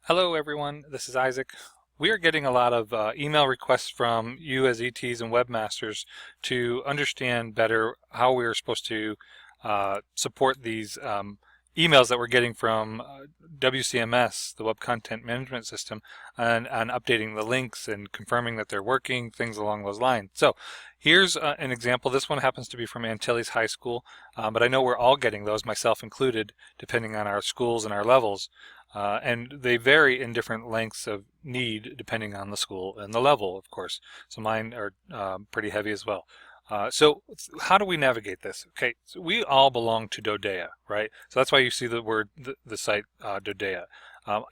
Hello everyone, this is Isaac. We are getting a lot of email requests from you as ETs and webmasters to understand better how we are supposed to support these emails that we're getting from WCMS, the Web Content Management System, and updating the links and confirming that they're working, things along those lines. So here's an example. This one happens to be from Antilles High School, but I know we're all getting those, myself included, depending on our schools and our levels. And they vary in different lengths of need depending on the school and the level, of course. So mine are pretty heavy as well. So how do we navigate this? Okay, so we all belong to Dodea, right? So that's why you see the word, the site Dodea.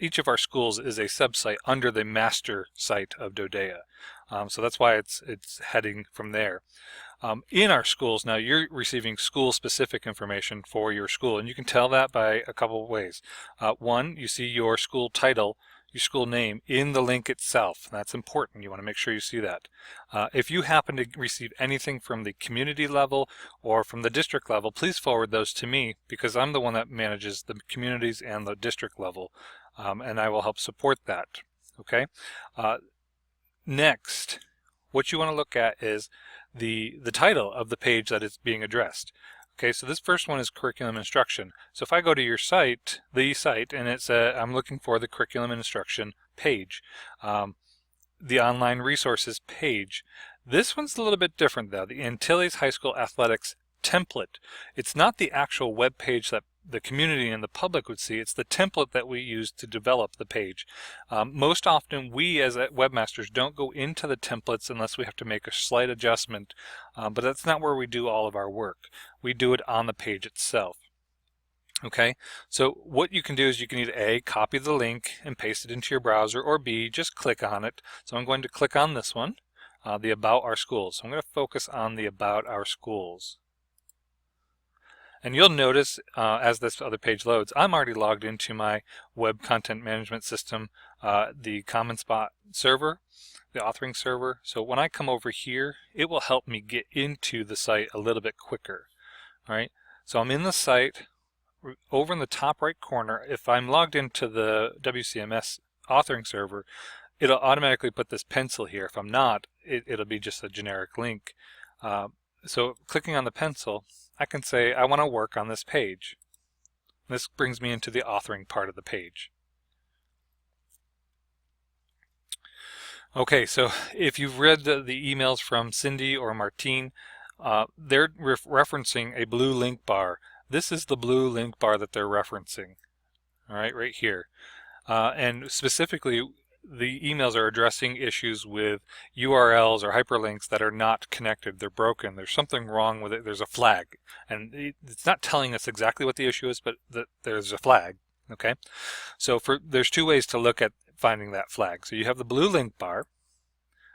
Each of our schools is a subsite under the master site of Dodea. So that's why it's heading from there. In our schools, now you're receiving school-specific information for your school, and you can tell that by a couple of ways. One, you see your school title, your school name in the link itself. That's important. You want to make sure you see that. If you happen to receive anything from the community level or from the district level, please forward those to me because I'm the one that manages the communities and the district level, and I will help support that. Okay. Next, what you want to look at is the title of the page that is being addressed. Okay, so this first one is curriculum instruction. So if I go to your site, and it's I'm looking for the curriculum instruction page, the online resources page. This one's a little bit different though, the Antilles High School Athletics template. It's not the actual web page that the community and the public would see. It's the template that we use to develop the page. Most often we as webmasters don't go into the templates unless we have to make a slight adjustment, but that's not where we do all of our work. We do it on the page itself. Okay, so what you can do is you can either A, copy the link and paste it into your browser, or B, just click on it. So I'm going to click on this one, the About Our Schools. So I'm going to focus on the About Our Schools. And you'll notice as this other page loads, I'm already logged into my web content management system, the Common Spot server, the authoring server. So when I come over here, it will help me get into the site a little bit quicker. All right, so I'm in the site. Over in the top right corner, if I'm logged into the WCMS authoring server, it'll automatically put this pencil here. If I'm not, it'll be just a generic link. So clicking on the pencil, I can say I want to work on this page. This brings me into the authoring part of the page. Okay, so if you've read the emails from Cindy or Martine, they're referencing a blue link bar. This is the blue link bar that they're referencing, all right, right here. And specifically, the emails are addressing issues with URLs or hyperlinks that are not connected. They're broken. There's something wrong with it. There's a flag. And it's not telling us exactly what the issue is, but there's a flag, okay? So there's two ways to look at finding that flag. So you have the blue link bar,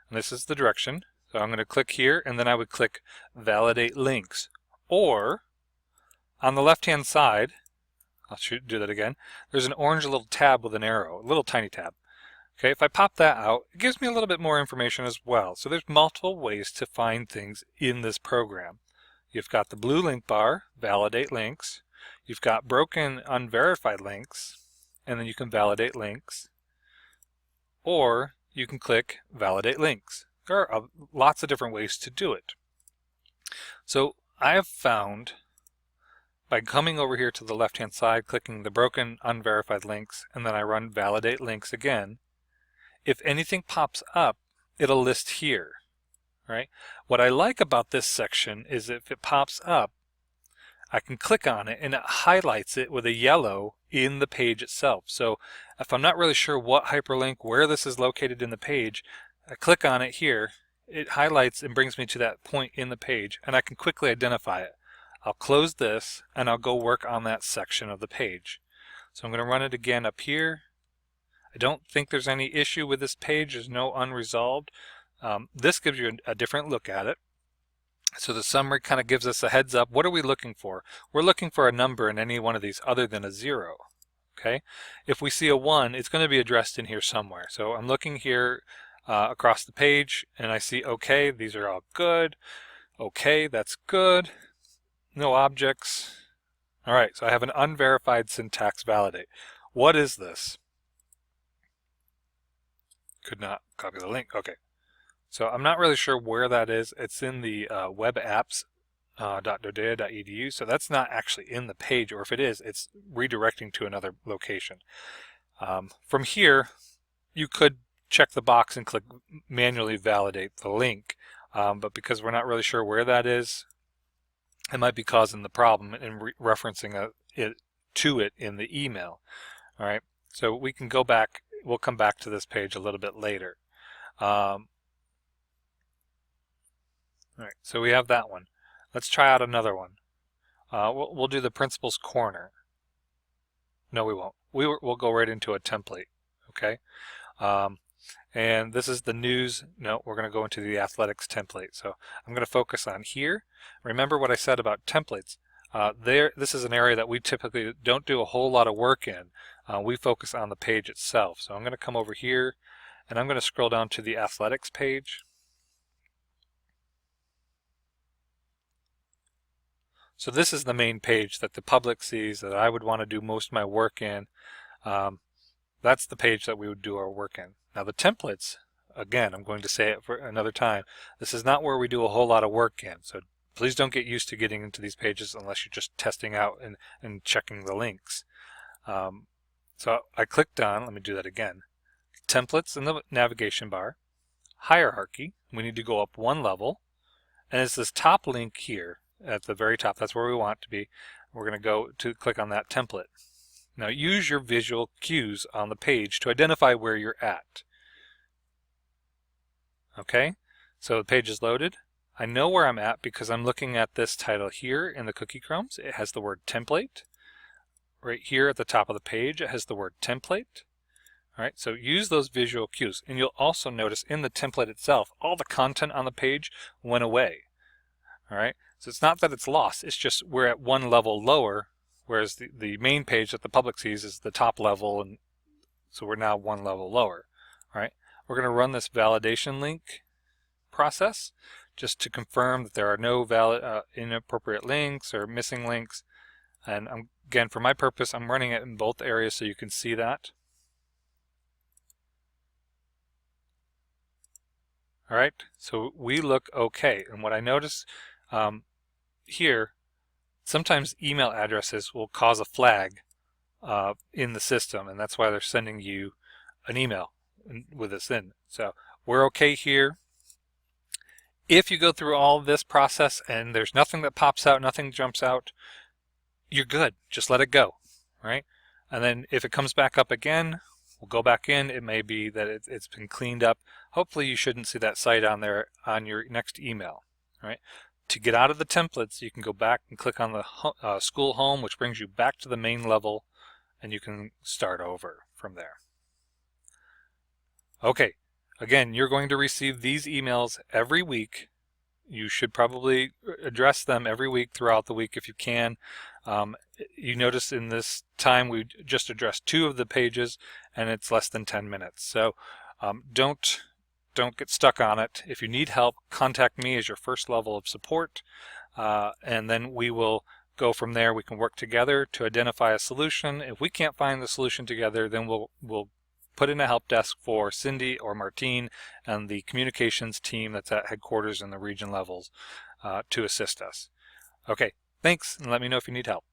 and this is the direction. So I'm going to click here, and then I would click Validate Links. Or on the left-hand side, I'll do that again, there's an orange little tab with an arrow, a little tiny tab. Okay, if I pop that out, it gives me a little bit more information as well. So there's multiple ways to find things in this program. You've got the blue link bar, Validate Links. You've got broken unverified links, and then you can validate links. Or you can click Validate Links. There are lots of different ways to do it. So I have found, by coming over here to the left-hand side, clicking the broken unverified links, and then I run Validate Links again, if anything pops up, it'll list here, right? What I like about this section is if it pops up, I can click on it and it highlights it with a yellow in the page itself. So if I'm not really sure what hyperlink, where this is located in the page, I click on it here, it highlights and brings me to that point in the page, and I can quickly identify it. I'll close this and I'll go work on that section of the page. So I'm going to run it again up here. I don't think there's any issue with this page. There's no unresolved. This gives you a different look at it. So the summary kind of gives us a heads up. What are we looking for? We're looking for a number in any one of these other than a 0. Okay. If we see a 1, it's going to be addressed in here somewhere. So I'm looking here across the page and I see okay, these are all good. Okay, that's good. No objects. All right, so I have an unverified syntax validate. What is this? Could not copy the link. Okay. So I'm not really sure where that is. It's in the web apps .dodea.edu, so that's not actually in the page, or if it is, it's redirecting to another location. From here, you could check the box and click manually validate the link, but because we're not really sure where that is, it might be causing the problem in referencing it to it in the email. All right, so we can go back. We'll come back to this page a little bit later. All right, so we have that one. Let's try out another one. We'll do the principal's corner. No, we won't. We'll go right into a template. Okay. And this is the news. No, we're going to go into the athletics template. So I'm going to focus on here. Remember what I said about templates. This is an area that we typically don't do a whole lot of work in. We focus on the page itself. So I'm going to come over here and I'm going to scroll down to the athletics page. So this is the main page that the public sees, that I would want to do most of my work in. That's the page that we would do our work in. Now the templates, again, I'm going to say it for another time, this is not where we do a whole lot of work in. So please don't get used to getting into these pages unless you're just testing out and checking the links. So I clicked on, let me do that again, templates in the navigation bar, hierarchy, we need to go up one level, and it's this top link here at the very top. That's where we want it to be. We're going to go to click on that template. Now use your visual cues on the page to identify where you're at. Okay, so the page is loaded. I know where I'm at because I'm looking at this title here in the cookie crumbs. It has the word template. Right here at the top of the page it has the word template. All right, so use those visual cues, and you'll also notice in the template itself all the content on the page went away. All right, so it's not that it's lost, it's just we're at one level lower, whereas the main page that the public sees is the top level, and so we're now one level lower. All right, we're going to run this validation link process just to confirm that there are no valid inappropriate links or missing links. And again, for my purpose, I'm running it in both areas so you can see that. All right, so we look okay. And what I notice here, sometimes email addresses will cause a flag in the system, and that's why they're sending you an email with this in. So we're okay here. If you go through all of this process and there's nothing that pops out, nothing jumps out, you're good. Just let it go, right? And then if it comes back up again, we'll go back in. It may be that it's been cleaned up. Hopefully you shouldn't see that site on there on your next email, right? To get out of the templates, you can go back and click on the school home, which brings you back to the main level, and you can start over from there. Okay, again, you're going to receive these emails every week. You should probably address them every week throughout the week if you can. You notice in this time we just addressed 2 of the pages, and it's less than 10 minutes. So don't get stuck on it. If you need help, contact me as your first level of support, and then we will go from there. We can work together to identify a solution. If we can't find the solution together, then we'll put in a help desk for Cindy or Martine and the communications team that's at headquarters and the region levels to assist us. Okay, thanks, and let me know if you need help.